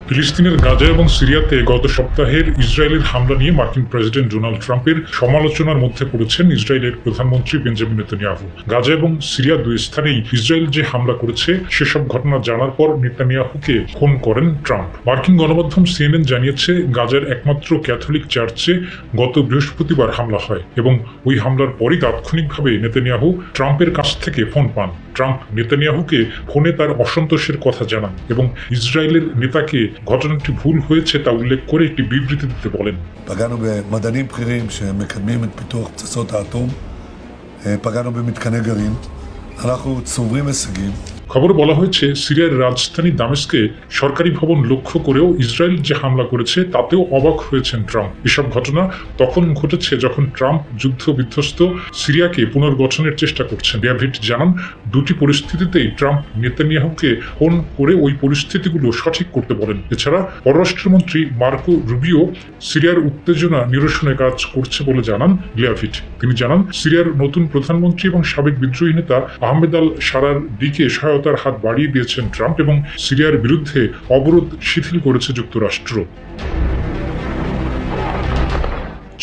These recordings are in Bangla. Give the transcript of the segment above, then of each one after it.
ফিলিস্তিনের গাজা এবং সিরিয়াতে গত সপ্তাহের ইসরায়েলের হামলা নিয়ে মার্কিন প্রেসিডেন্ট ডোনাল্ড ট্রাম্পের সমালোচনার মধ্যে পড়েছেন ইসরায়েলের প্রধানমন্ত্রী বেঞ্জামিন নেতানিয়াহু। গাজা এবং সিরিয়া দুই স্থানেই ইসরায়েল যে হামলা করেছে সেসব ঘটনা জানার পর নেতানিয়াহুকে ফোন করেন ট্রাম্প। মার্কিন গণমাধ্যম CNN জানিয়েছে গাজার একমাত্র ক্যাথলিক চার্চে গত বৃহস্পতিবার হামলা হয় এবং ওই হামলার পরই তাৎক্ষণিকভাবে নেতানিয়াহু ট্রাম্পের কাছ থেকে ফোন পান। ট্রাম্প নেতানিয়াহুকে ফোনে তার অসন্তোষের কথা জানান এবং ইসরায়েলের নেতাকে ঘটনাটি ভুল হয়েছে তা উল্লেখ করে একটি বিবৃতি দিতে বলেন। פגענו במדענים בכירים שמקדמים את פיתוח פצצות האטום, פגענו במתקני גרעין, אנחנו צוברים הישגים। খবরে বলা হয়েছে সিরিয়ার রাজধানী দামেস্কে সরকারি ভবন লক্ষ্য করেও ইসরায়েল যে হামলা করেছে তাতেও অবাক হয়েছেন ট্রাম্প। এসব ঘটনা তখন ঘটেছে যখন ট্রাম্প যুদ্ধ বিধ্বস্ত সিরিয়াকে পুনর্গঠনের চেষ্টা করছেন। ডেভিড জানান, দুটি পরিস্থিতিতেই ট্রাম্প নেতানিয়াহুকে ফোন করে ওই পরিস্থিতিগুলো সঠিক করতে বলেন। এছাড়া পররাষ্ট্রমন্ত্রী মার্কো রুবিও সিরিয়ার উত্তেজনা নিরসনে কাজ করছে বলে জানান লিয়াভিট। তিনি জানান, সিরিয়ার নতুন প্রধানমন্ত্রী এবং সাবেক বিদ্রোহী নেতা আহমেদ আল সারার দিকে সহায়তার হাত বাড়িয়ে দিয়েছেন ট্রাম্প এবং সিরিয়ার বিরুদ্ধে অবরোধ শিথিল করেছে যুক্তরাষ্ট্র।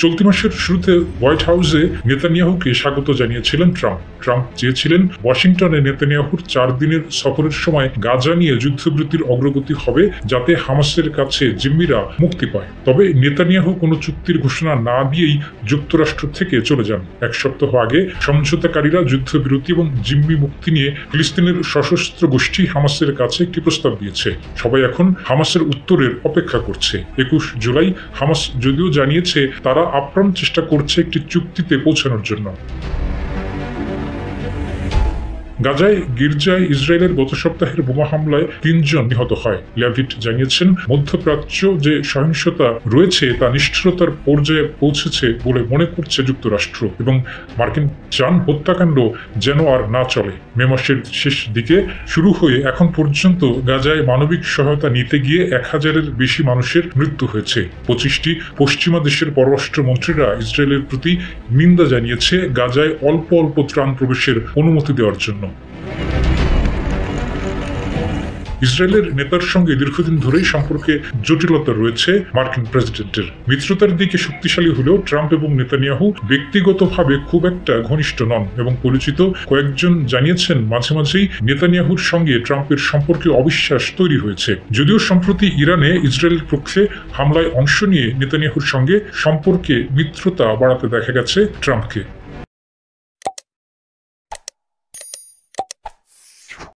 চলতি মাসের শুরুতে হোয়াইট হাউসে নেতানিয়াহুকে স্বাগত জানিয়েছিলেন ট্রাম্প। ট্রাম্প চেয়েছিলেন ওয়াশিংটনে নেতানিয়াহুর 4 দিনের সফরের সময় গাজা নিয়ে যুদ্ধবিরতির অগ্রগতি হবে যাতে হামাসের কাছে জিম্মিরা মুক্তি পায়। তবে নেতানিয়াহু কোনো চুক্তির ঘোষণা না দিয়েই যুক্তরাষ্ট্র থেকে চলে যান। এক সপ্তাহ আগে সমঝোতাকারীরা যুদ্ধবিরতি এবং জিম্মি মুক্তি নিয়ে ফিলিস্তিনের সশস্ত্র গোষ্ঠী হামাসের কাছে একটি প্রস্তাব দিয়েছে। সবাই এখন হামাসের উত্তরের অপেক্ষা করছে। 21 জুলাই হামাস যদিও জানিয়েছে তারা আপ্রাণ চেষ্টা করছে একটি চুক্তিতে পৌঁছানোর জন্য। গাজায় গির্জায় ইসরায়েলের গত সপ্তাহের বোমা হামলায় 3 জন নিহত হয়। লিয়াভিট জানিয়েছেন, মধ্যপ্রাচ্য যে সহিংসতা রয়েছে তা নিষ্ঠুরতার পর্যায়ে পৌঁছেছে বলে মনে করছে যুক্তরাষ্ট্র এবং মার্কিন চান হত্যাকাণ্ড যেন আর না চলে। মে মাসের শেষ দিকে শুরু হয়ে এখন পর্যন্ত গাজায় মানবিক সহায়তা নিতে গিয়ে 1000-এর বেশি মানুষের মৃত্যু হয়েছে। 25টি পশ্চিমা দেশের পররাষ্ট্রমন্ত্রীরা ইসরায়েলের প্রতি নিন্দা জানিয়েছে গাজায় অল্প অল্প ত্রাণ প্রবেশের অনুমতি দেওয়ার জন্য। ইসরায়েলের নেতার সঙ্গে দীর্ঘদিন ধরেই সম্পর্কে জটিলতা রয়েছে মার্কিন প্রেসিডেন্টের। মিত্রতার দিকে শক্তিশালী হলেও ট্রাম্প এবং নেতানিয়াহু ব্যক্তিগতভাবে খুব একটা ঘনিষ্ঠ নন এবং পরিচিত কয়েকজন জানিয়েছেন মাঝে মাঝেই নেতানিয়াহুর সঙ্গে ট্রাম্পের সম্পর্কে অবিশ্বাস তৈরি হয়েছে। যদিও সম্প্রতি ইরানে ইসরায়েলের পক্ষে হামলায় অংশ নিয়ে নেতানিয়াহুর সঙ্গে সম্পর্কে মিত্রতা বাড়াতে দেখা গেছে ট্রাম্পকে।